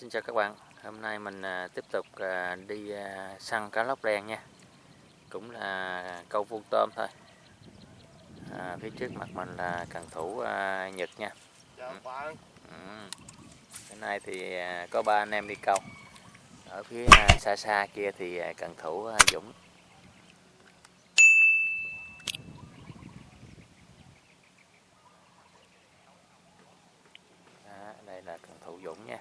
Xin chào các bạn, hôm nay mình tiếp tục đi săn cá lóc đen nha. Cũng là câu vuông tôm thôi. Phía trước mặt mình là cần thủ Nhật nha. Chào bạn. Hôm nay thì có 3 anh em đi câu. Ở phía xa xa kia thì cần thủ Dũng. Đây là cần thủ Dũng nha.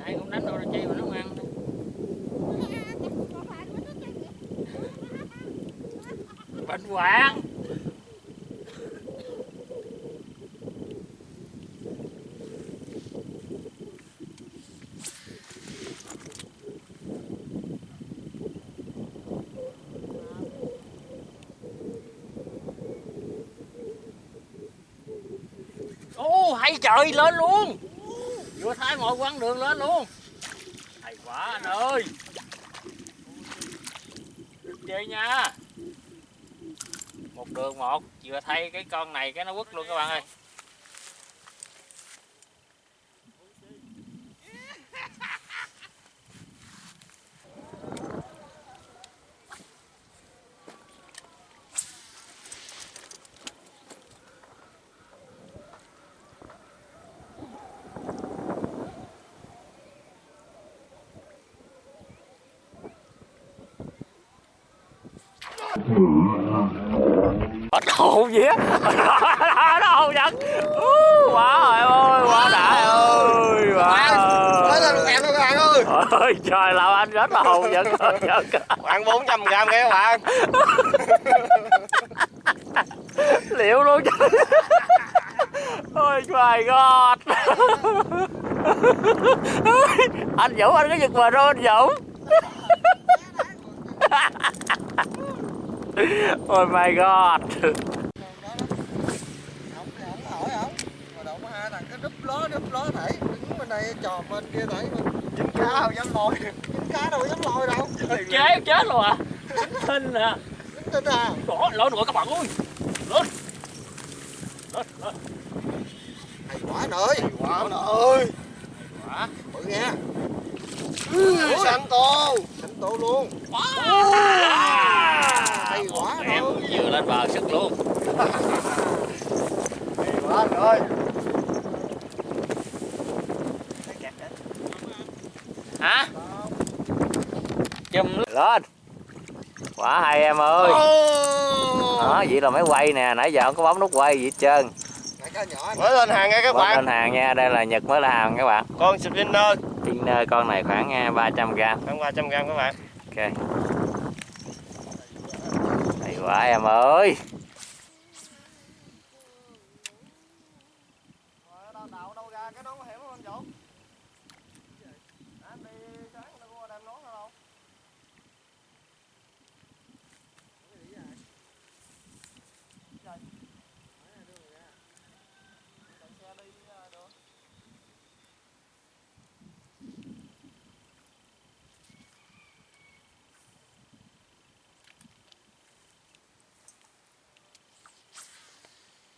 Đây cũng đánh đồ là chi mà nó không ăn. Bệnh hoạn. Ô hay trời, lên luôn. Vừa thay mọi quãng đường lên luôn. Hay quá anh ơi. Được chơi nha. Một đường một, vừa thay cái con này cái nó quất luôn các bạn ơi. Bắt hồn gì á. Nó hồn giật. Quá rồi ơi, quá đã ơi. Mới lên 1 ngàn thôi các bạn ơi. Ôi trời, làm anh rất là hồn giật. Khoảng 400 gram kìa các bạn. Liệu luôn trời. Ôi my god. Anh Vũ, anh có giật mình không anh Vũ? Oh my god. Không hỏi không? Mà động hai thằng cái đúp ló thảy đứng bên đây trò bên kia thảy dính cá đâu dám lôi. Dính cá đâu dám lôi đâu. Chết luôn à. Thinh à. Dính tin à. Đó, lên rồi các bạn ơi. Lên. Lên. Hay quá anh ơi. Hay quá anh ơi. Quá. Bự nha. Xanh tô luôn. Hay quá anh Em ơi. vừa lên bờ sức luôn. Hay quá anh ơi. Hả? Chùm lên. Quá hay em ơi. Đó, vậy là máy quay nè, nãy giờ không có bấm nút quay gì hết trơn. Mới lên hàng nha các bạn. Lên hàng nha, đây là Nhật mới lên hàng các bạn. Con spinner. Spinner con này khoảng 300g. Khoảng 300g các bạn. Ok. Hay quá em ơi. Đâu ra cái nón có hiểm không anh Vũ? Anh đi sáng người ta có đem nón đâu.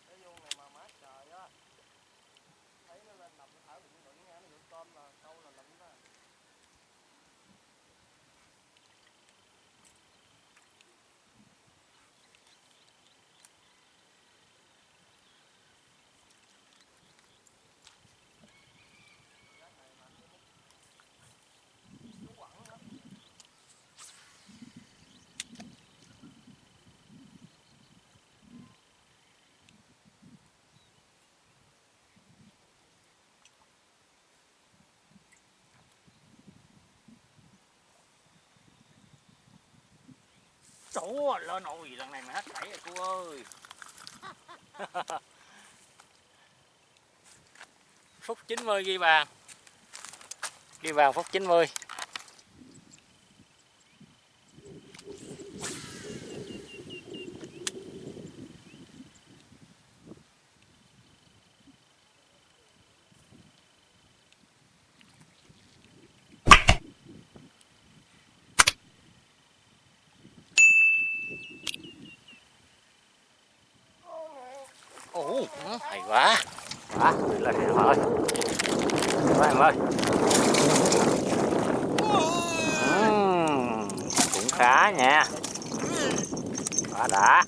Cái vuông này mà mát trời á. Thấy nó lên đập nó thở bụng nha, nó được tôm là câu là lụm đó. Chỗ lên ôi, lần này mà hết thảy rồi cô ơi. phút 90 ghi bàn. Ghi bàn phút 90. Ồ, hay quá. Quá, lên em ơi. Quá em ơi. Cũng khá nha. Quá đã.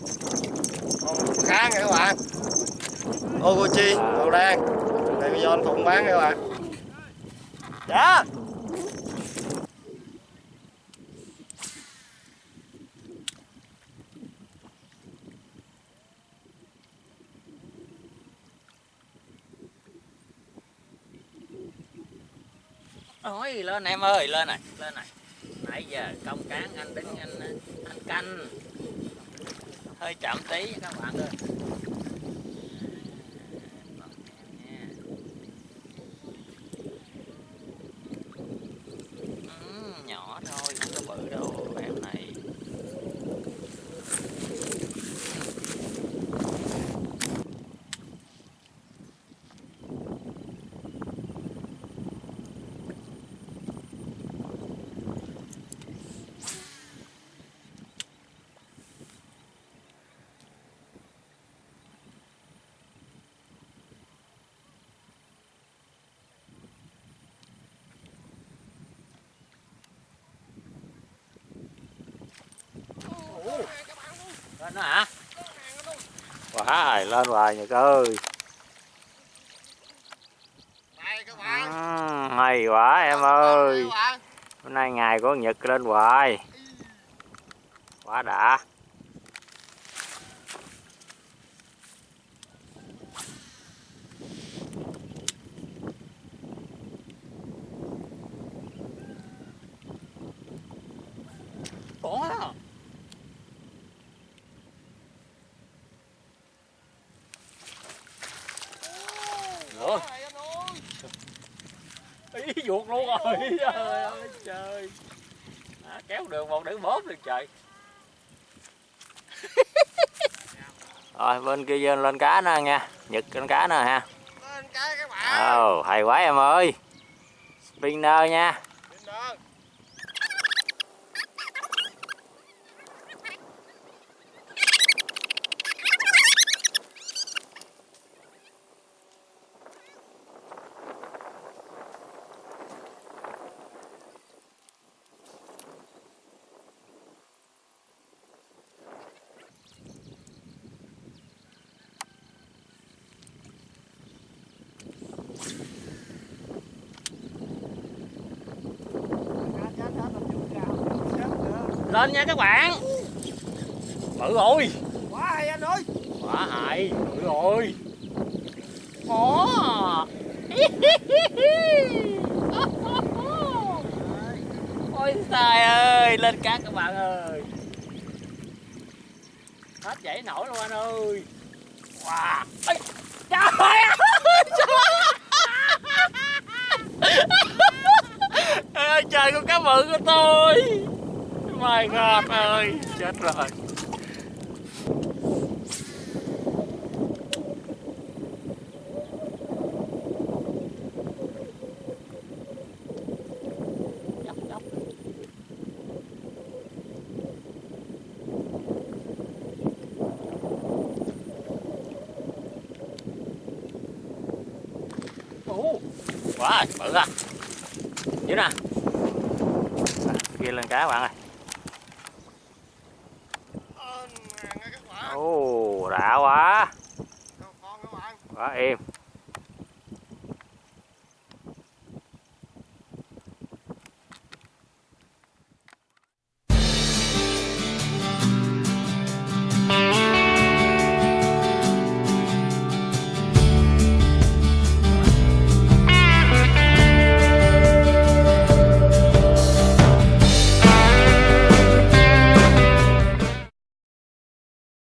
Khá nha các bạn. Ogochi, Đậu Đan. Đây bây giờ anh Phụng bán nha các bạn. Dạ. Ôi, lên em ơi, lên này, lên này. Nãy giờ công cán anh đứng anh canh. Hơi chậm tí các bạn ơi. Nhỏ thôi, không có bự đâu em này. Lên đó hả? Quá rồi, lên hoài Nhật ơi. Hay quá em ơi. Hôm nay ngày của Nhật lên hoài. Quá đã. Ủa? Lửa. Ý vuột luôn rồi. Trời ơi trời. Kéo được một đứa bóp được trời. Rồi bên kia lên cá nữa nha. Nhật lên cá nữa ha. Lên cá các bạn. Ồ, hay quá em ơi. Spinner nha. Lên nha các bạn. Bự rồi. Quá hay anh ơi. Quá hay. Bự rồi. Ồ. Ôi trời ơi. Lên cá các bạn ơi. Hết chảy nổi luôn anh ơi. Wow. Ê, trời ơi. Trời, con cá bự của tôi. My God ơi, chết rồi. Dốc, dốc. Quá bự à. Dưới nè. Kia lên cá bạn ơi. Ồ, đã quá. Quá êm.